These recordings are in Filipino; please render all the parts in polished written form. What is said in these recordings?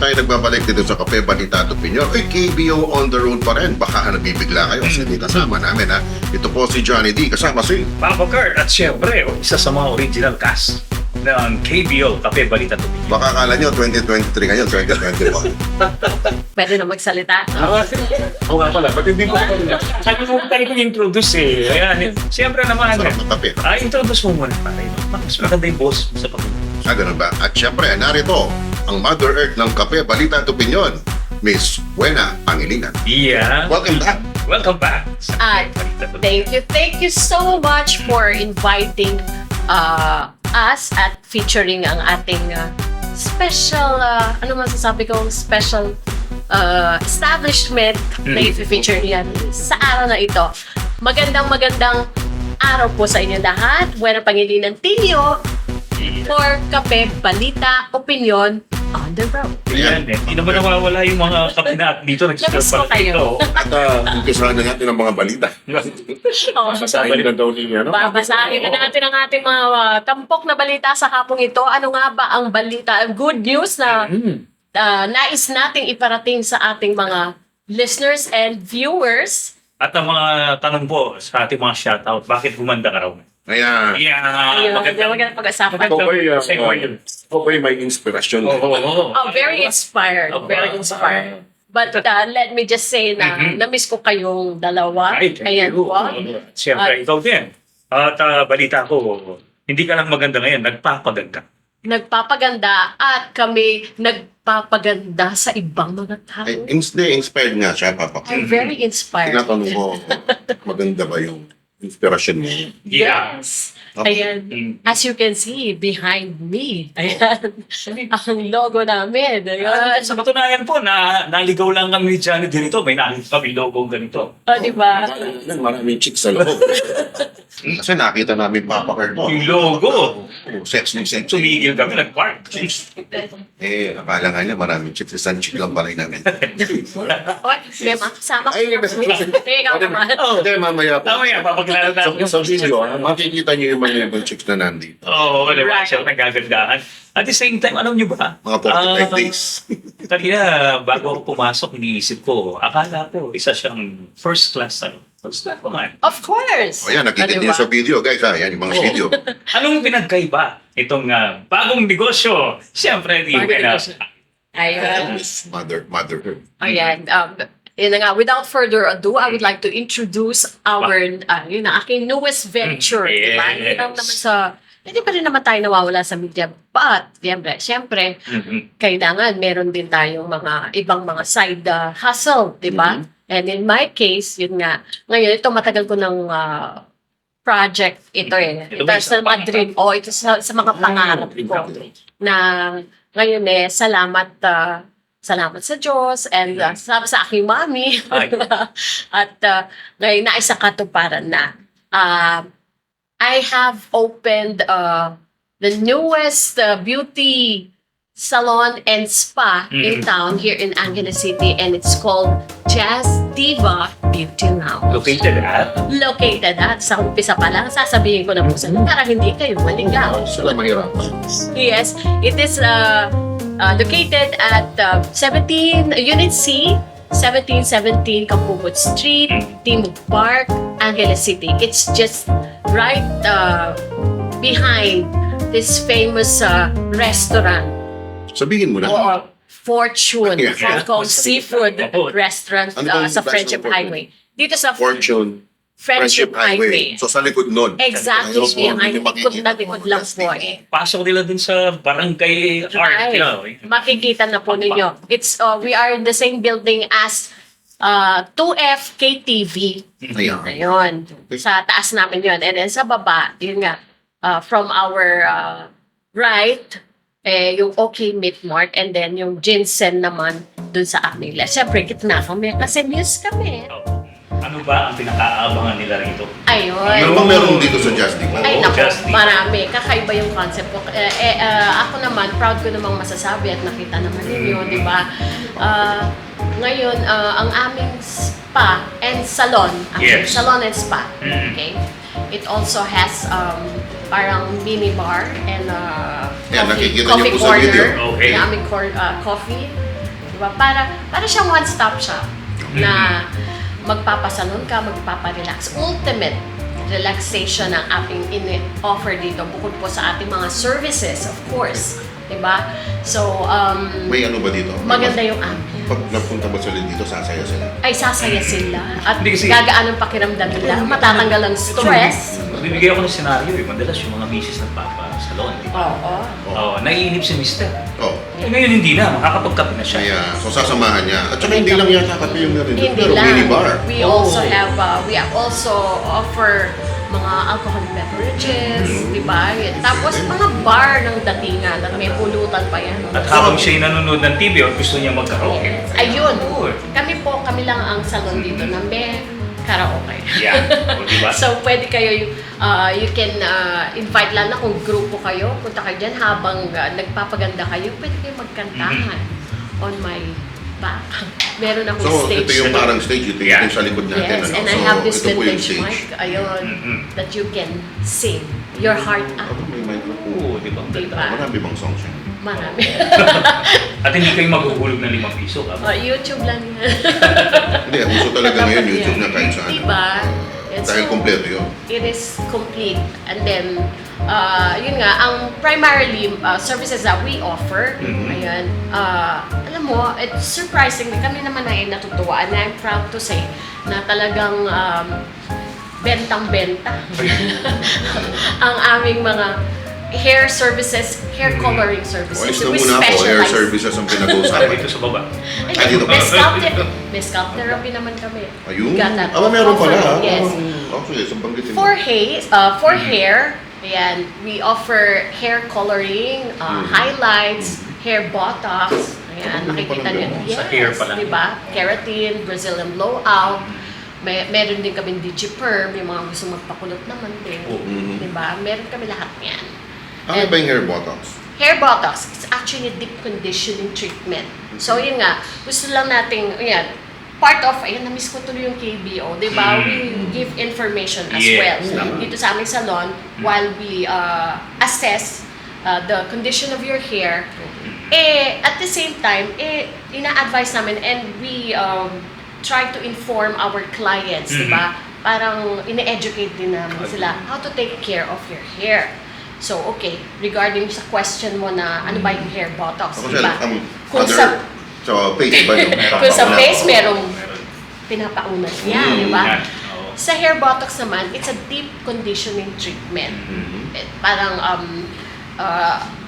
tayo nagbabalik dito sa Kape Balita at Opinion. Ay, KBO on the road pa rin. Baka nabibigla kayo kasi hindi kasama namin ha. Ito po si Johnny D. Kasama si Papa Kurt at syempre, isa sa mga original cast ng KBO, Kape Balita at Opinion. Baka akala nyo 2023 ngayon, 2021. Pwede na magsalita. Oo nga pala, ba't hindi ko sabi mo tayo introduce eh. Ayan, syempre naman, Sarap na kape. introduce mo muna pare. Mas maganda yung boss mo sa pag-introduce. Ganun ba? At syempre, narito ang Mother Earth ng Kape Balita at Opinion, Miss Buena Pangilinan. Yeah. Welcome back. Welcome back sa Ah, Kape Balita at Opinion. Thank you so much for inviting us at featuring ang ating special, ano masasabi ko, special establishment na i-feature yan sa araw na ito. Magandang araw po sa inyo lahat. Buena Pangilinan Tinyo for Kape Balita Opinion on the road. Ayan eh. Hindi naman nawawala yung mga kape na dito Namiss ko nagsiserve kayo. At umpisahan na natin ang mga balita. Basahin na daw ninyo, no? Babasahin na natin ang ating mga tampok na balita sa hapong ito. Ano nga ba ang balita? Ang good news na nais nating iparating sa ating mga listeners and viewers. At ang mga tanong po sa ating mga shoutout, bakit gumanda ka raw? Ayan. Yeah, Magandang pag-asapan. Ako ba'y may inspirasyon? Oo. Very inspired. Very inspired. But let me just say na na-miss ko kayong dalawa. Ay, thank Ayan you. po. Siyempre, ikaw din. At balita ko, hindi ka lang maganda ngayon, nagpapaganda. Nagpapaganda at kami nagpapaganda sa ibang mga tao. Ay, inspired nga siya, Papa. I'm very inspired. Tinatanong ko, maganda ba yung inspirasyon mo? Yeah. Yes. Okay. Ayan. As you can see, behind me, ayan, ang logo namin. Ayan. Sa katunayan po, naligaw lang kami ni Johnny dito. May nakita kami logo ganito. O, di ba? Maraming chicks sa loob. Kasi nakita namin Papa Kurt mo. Yung logo. Sexy. Tumigil kami, nag-park. Eh, akala nga niya maraming chicks. Isang chick lang pala namin. O, may makasama ko. Ay, Ikaw naman. Hindi, mamaya po. Tama yan, papakilala namin. Sa video, makikita niyo yung mga ibang chicks na nandito. Oo, diba? Siya nagagandahan. At the same time, alam niyo ba? Mga 45 days. Kanina, bago ako pumasok, iniisip ko, akala ko, isa siyang first class. First class ko nga. Of course. O yan, nakikita niyo sa video, guys. Ha? Yan yung mga video. Anong pinagkaiba itong bagong negosyo? Siyempre, di ba na. Ayun. Miss Mother Earth. Ayan. Yun na nga, without further ado, I would like to introduce our, yun na, aking newest venture. Yes. Diba? Hindi pa rin naman tayo nawawala sa media. But, siyempre, kailangan meron din tayong mga ibang mga side hustle, di ba? And in my case, yun nga, ngayon, ito matagal ko ng project ito eh. Ito sa mga dream, ito sa mga pangarap ko. Na ngayon salamat sa Diyos and salamat sa aking mami. At ngayon naisa katuparan na. I have opened the newest beauty salon and spa in town here in Angeles City, and it's called Jazz Diva Beauty Lounge. Located at? Sa umpisa pa lang, sasabihin ko na po sa inyo para hindi kayo maligaw. Sila mahirapan. Yes, it is located at 17 Unit C, 1717 Kapubot Street, Timog Park, Angeles City. It's just right behind this famous restaurant. Sabihin mo na. Fortune, Yeah. Hong Kong seafood restaurant Ano bang sa restaurant Friendship po? Highway. Dito sa Fortune Friendship Highway. So sa likod nun. Exactly, Ayun po, behind hindi likod na makikita likod po, lang Jazz po Diva. Pasok nila dun sa barangay art. Right. Makikita na po ninyo. It's we are in the same building as 2F KTV. Ayan. Ayun. Sa taas namin yun. And then sa baba, yun nga, from our right, yung OK Meat Mart, and then yung Ginseng naman dun sa amin. Siyempre, gitna kami kasi news kami. Ano ba ang pinaka-aabangan nila rito? Ayun. Ano bang meron dito sa Jazz Diva? Ay, naku, Just Diva. marami. Kakaiba yung concept ko. Ako naman, proud ko namang masasabi at nakita naman ninyo, di ba? Ngayon, ang aming spa and salon. Actually, Yes. salon and spa. Okay? It also has parang mini bar and Yan, nakikita niyo coffee po sa video. corner. Okay. Yung aming coffee Diba? Para siyang one-stop shop na magpapasalon ka, magpaparelax. Ultimate relaxation ang ating in-offer dito bukod po sa ating mga services, of course. Diba? So, May ano ba dito? maganda yung ambience. Pag napunta ba sila dito, sasaya sila? Ay, sasaya sila. At Hindi kasi- gagaan ang pakiramdam nila. Matatanggal ang stress. Bibigay ako ng senaryo madalas yung mga misis nagpapasalon, di ba? Oo. Oo, naiinip si mister. Oh. Eh, ngayon hindi na, makakapagkape na siya. Kaya, so sasamahan niya. At saka hindi lang yata kape yung narin. Hindi Pero lang. minibar. We also have, we also offer mga alcoholic beverages, di ba? Tapos mga bar ng datingan at may pulutan pa yan. At habang siya'y nanonood ng TV o gusto niya magkaraoke. Yes. Ayun. Oo. Kami lang ang salon dito na may karaoke. Yan. O, di ba? So, pwede kayo, you can invite lang na kung grupo kayo, punta kayo dyan habang nagpapaganda kayo, pwede kayo magkantahan on my back. Meron akong So, stage. ito yung parang stage. Ito Yeah. yung sa likod natin. Yes, ano? and So, I have this ito po yung vintage stage. mic, ayun, Mhm. that you can sing your heart out. Ano, may microphone. Oo, di ba? Ang ganda. Diba? Marami bang songs yan? Marami. At hindi kayo maghuhulog ng 5 piso. YouTube lang yan. Hindi, uso talaga ngayon YouTube na kahit saan. Diba? And Dahil so, kompleto yun. it is complete. And then, yun nga, ang primarily services that we offer, Mhm. ayan, alam mo, it's surprisingly, kami naman ay natutuwa and I'm proud to say na talagang bentang-benta ang aming mga hair services, hair coloring services. Alis na We muna ako. Air specialize. services ang Para pinag-uusapan. dito sa baba. Ay, Ah, dito ba? may scalp therapy naman kami. Ayun. Got that. Meron pala. Offer, yes. Okay, so banggitin mo. For hair, ayan, we offer hair coloring, highlights, hair botox. Ayan, Ano makikita pala niyo. ganun? Yes, Sa hair pala. di ba? Keratin, Brazilian blowout. Meron din kami digi-perm, yung mga gusto magpakulot naman din. Oo. Mhm. Di ba? Meron kami lahat yan. Ano ba yung hair botox? Hair botox, it's actually a deep conditioning treatment. So, yun nga, gusto lang nating, yan, part of, ayan, na-miss ko tuloy yung KBO, di ba? We give information as Yes, well tama. dito sa aming salon while we assess the condition of your hair. At the same time, ina-advise namin and we try to inform our clients, di ba? Parang ine-educate din namin sila how to take care of your hair. So, okay, regarding sa question mo na ano ba yung hair botox, Ako di ba? siya, Kung other, sa- so face ba yung Kung sa papauna? face, merong pinapaunas niya, di ba? Yan. Oo. Sa hair botox naman, it's a deep conditioning treatment. Mhm. Parang,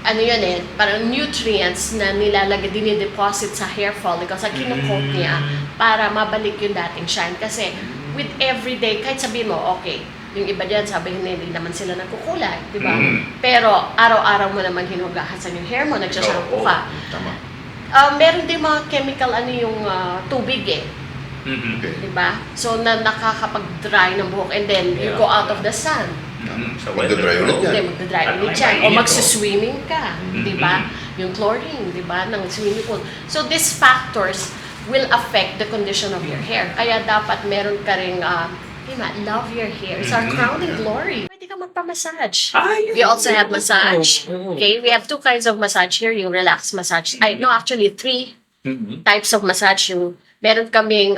ano yun parang nutrients na nilalagay, dinideposit sa hair follicles, sa kinukoat niya para mabalik yung dating shine. Kasi with everyday, kahit sabihin mo, okay, yung iba dyan, sabihin na hindi naman sila nagkukulay, di ba? Pero araw-araw mo naman hinugasan yung hair mo, nagsashampoo Oo. ka. Tama. Meron din mga chemical, yung tubig Mhm. Okay. di ba? So, nakakapag-dry ng buhok and then you Yeah. go out of the sun. Mhm. Sa weather. Magdadry ulit yan. Hindi, magdadry At ulit may yan. O mainit, magsuswimming ka, di ba? Yung chlorine, di ba? Ng swimming pool. So, these factors will affect the condition of your hair. Kaya dapat meron ka ring, di ba, love your hair. It's our crowning glory. Pwede ka magpa-massage. Ay, We also have massage. Oo. Okay, we have 2 kinds of massage here. Yung relaxed massage. No, actually 3 Mhm. types of massage. Meron kaming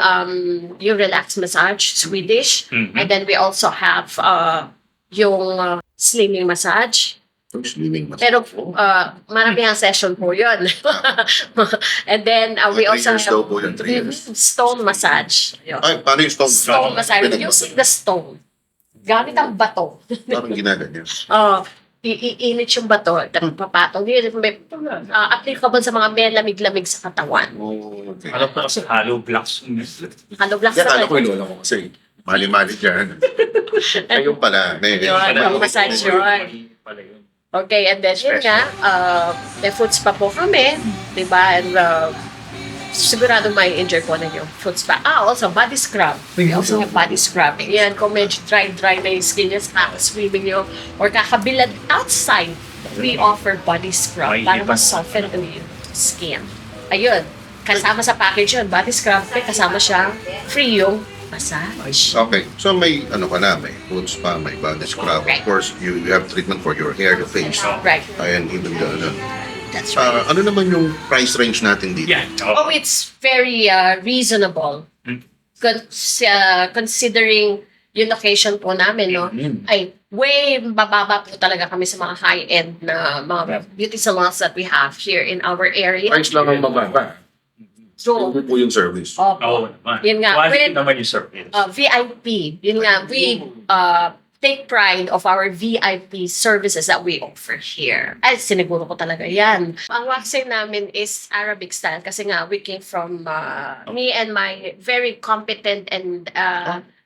yung relaxed massage, Swedish. Mhm. And then we also have yung slimming massage. Yung slimming massage. Pero marami ang session po yun. And then we 3 also years daw have po yan, 3 years. stone massage. Yun. Ay, paano yung stone? Stone massage. Using the stone. Gamit ang bato. Parang ginaganyan. Iinit yung bato, papatong. Applicable sa mga may lamig-lamig sa katawan. Oh, okay. Alam ko kasi hollow blocks. Hollow blocks Yan, na alam ko yung lola ko kasi mali-mali dyan. Ayun pala. Yun, massage yun. Pala yun. Okay, and then yun nga, may foods pa po kami, di ba? And sigurado may enjoy po ninyo yung food spa. Also, body scrub. We also have body scrubbing. Yan, kung medyo dry na yung skin nyo, kaka-swimming nyo, or kakabilad outside, we offer body scrub Ay, para iba. mas-soften yung skin. Ayun, kasama sa package yun, body scrub, kasama siyang free yung massage. Okay, so may ano ka na, may food spa, may body scrub. Of Right. course, you have treatment for your hair, your face, Right. and even the That's right. Ano naman yung price range natin dito? Yan. Oh, it's very reasonable. Mm. Considering yung location po namin, no? Ay, way mababa po talaga kami sa mga high-end na mga beauty salons that we have here in our area. Price lang ang mababa. So, Hindi po yung service. Oo opo. naman. Yun nga. Quality With, naman yung service. VIP, yun nga, we take pride of our VIP services that we offer here. Ay, siniguro ko talaga yan. Ang waxing namin is Arabic style kasi nga we came from me and my very competent and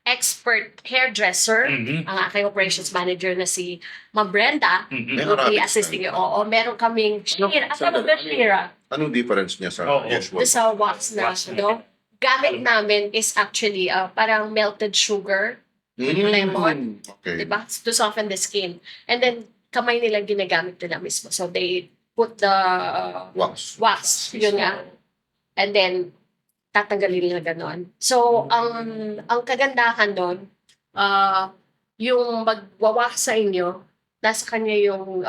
expert hairdresser, Mhm. ang aking operations manager na si Ma'am Brenda, Mhm. will be assisting you. Oo, meron kaming shira. Ano ba shira? Anong difference niya sa Oo. usual? Doon sa wax na, Wax na. no? Gamit namin is actually parang melted sugar, lemon. Okay. diba? To soften the skin. And then, kamay nilang ginagamit nila mismo. So, they put the Wax. yun nga. And then, tatanggalin nila ganon. So, ang kagandahan doon, yung magwawax sa inyo, nasa kanya yung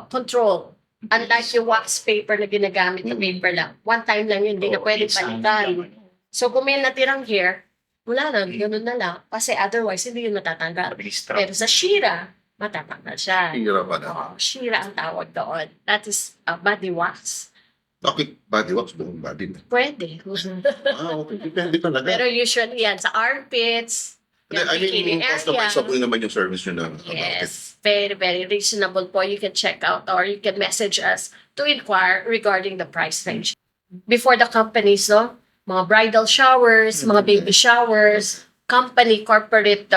control. Unlike yung wax paper na ginagamit na paper lang. One time lang yun, hindi na pwedeng palitan. So, kung may natirang hair, wala na, ganun na lang. Kasi otherwise, hindi yun matatanggal. Pero sa Shira, matatanggal siya. Hira pa na. Oo, Shira ang tawag doon. That is body wax. Bakit body wax buong body? Pwede. Okay. Depende talaga. Pero usually yan, sa armpits, yung I bikini mean, area. customizable naman yung service nyo na. Yes, very, very reasonable po. You can check out or you can message us to inquire regarding the price range. Before the companies, no? Mga bridal showers, mga baby showers, company, corporate,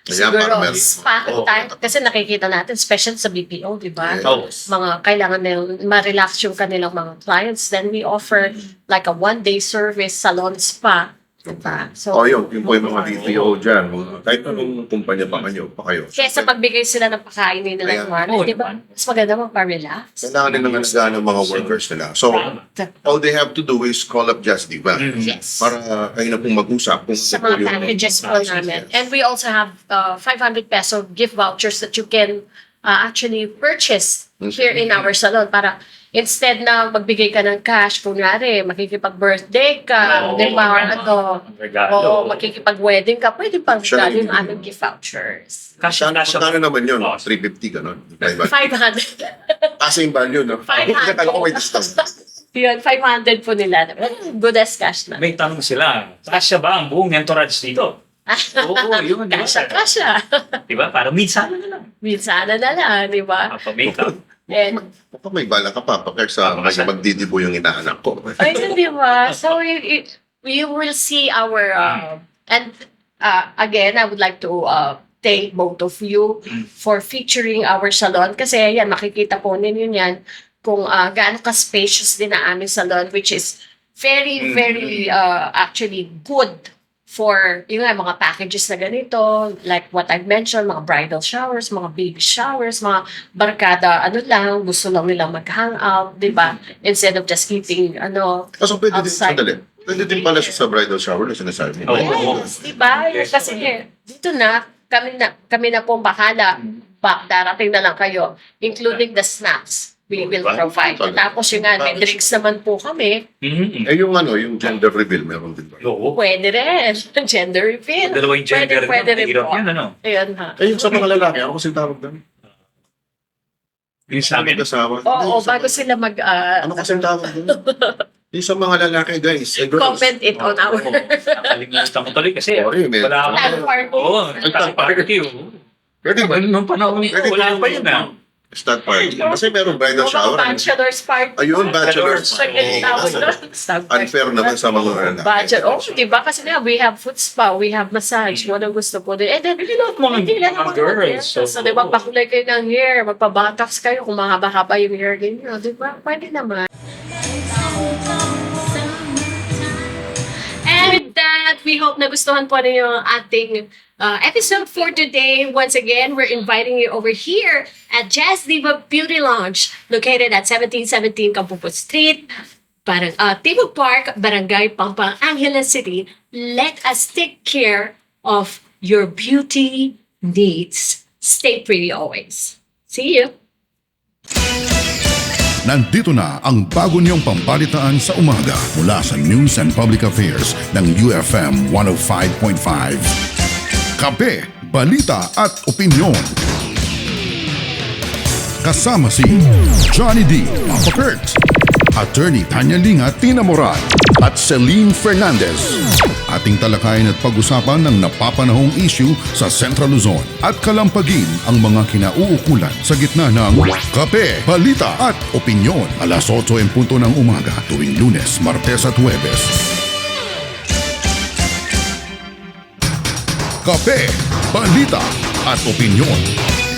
siguro, parang meron. spa Oo. time. Kasi nakikita natin, special sa BPO, di ba? Yes. Oo. Mga kailangan nilang ma-relax yung kanilang mga clients. Then we offer like a one-day service, salon spa. Diba? So, Yun po yung mga DPO dyan. Kahit anong kumpanya pa kayo. kesa pagbigay sila ng pagkain nila Ayan. ng money, di ba? Mas maganda magpa-relax. Kailangan nilang alagaan ng mga workers nila. So, all they have to do is call up Just Diva. Yes. Para kayo na pong mag-usap. Kung Sa ano po mga yung- packages po namin. And we also have 500 peso gift vouchers that you can actually purchase here in our salon para instead na magbigay ka ng cash, kunwari, makikipag-birthday ka, Oo. di ba, or ano, Regalo. o makikipag-wedding ka, pwede pang Siya regalo yung yun. aming gift vouchers. Magkano naman yun? Oh. 350 ganon. 500. Same value, no? 500. Kala ko may discount. Yun, 500 po nila. Good as cash na. May tanong sila, kasya ba ang buong entourage dito? Oo, yun. di ba? Kasya. Diba? Para minsan na lang. Minsan na lang, di ba? Makeup. And, Baka may bala ka pa, pakir sa magdidibo yung inaanak ko. ay, di ba? So, you will see our, and again, I would like to thank both of you for featuring our salon. Kasi, yan, makikita po ninyo yan kung gaano ka-spacious din ang aming salon, which is very, very actually good for yung nga, mga packages na ganito, like what I've mentioned, mga bridal showers, mga baby showers, mga barkada, ano lang, gusto lang nilang mag-hang out, di ba? Instead of just keeping, Kaso pwede din, outside. sandali. Pwede din pala siya sa bridal shower na sinasabi mo. Oo. Yes, di ba? Yes. Kasi dito kami na pong bahala. Darating na lang kayo, including the snacks we will provide. Tapos yung nga, may drinks naman po kami. Mhm. Yung gender reveal, meron din ba? Oo. Pwede rin. Gender reveal. Dalawa yung gender. Pwede rin Hirap po. yun, ano? Ayun ha. Yung sa mga lalaki, ako kasi tawag doon. Yung sa amin. Mag-asawa. Oo, bago sila mag Ano kasi tawag doon? Yung sa mga lalaki, guys. Girls. comment it on our Oo. Nakalimutan ko tuloy kasi Sorry, man. wala Stag akong... party. Oo, stag party. Pwede ba? Nung panahon ko, Pwede wala ba? pa yun ah. Stag party. Kasi meron bridal mga shower. bachelor's party. Ayun, bachelor's. Stag party. Unfair naman sa mga lalaki. Budget. Oh, di ba? Kasi nga, we have foot spa, we have massage, mo gusto po din. And then, Hindi lahat mga girls. So, di ba, pakulay kayo ng hair, magpabatox kayo kung mahaba-haba yung hair ninyo. Di ba? Pwede naman. And with that, we hope nagustuhan po ninyo ang ating episode for today. Once again, we're inviting you over here at Jazz Diva Beauty Lounge, located at 1717 Campupo Street, Timog Park, Barangay Pampang, Angeles City. Let us take care of your beauty needs. Stay pretty always. See you. Nandito na ang bago niyong pambalitaan sa umaga mula sa News and Public Affairs ng UFM 105.5. Kape, balita at opinyon. Kasama si Johnny D. Papa Kurt, Attorney Tanya Linga Tina Morat at Celine Fernandez. Ating talakayin at pag-usapan ng napapanahong issue sa Central Luzon at kalampagin ang mga kinauukulan sa gitna ng Kape, Balita at Opinyon. Alas 8 en punto ng umaga tuwing Lunes, Martes at Huwebes. Kape, Balita at Opinyon.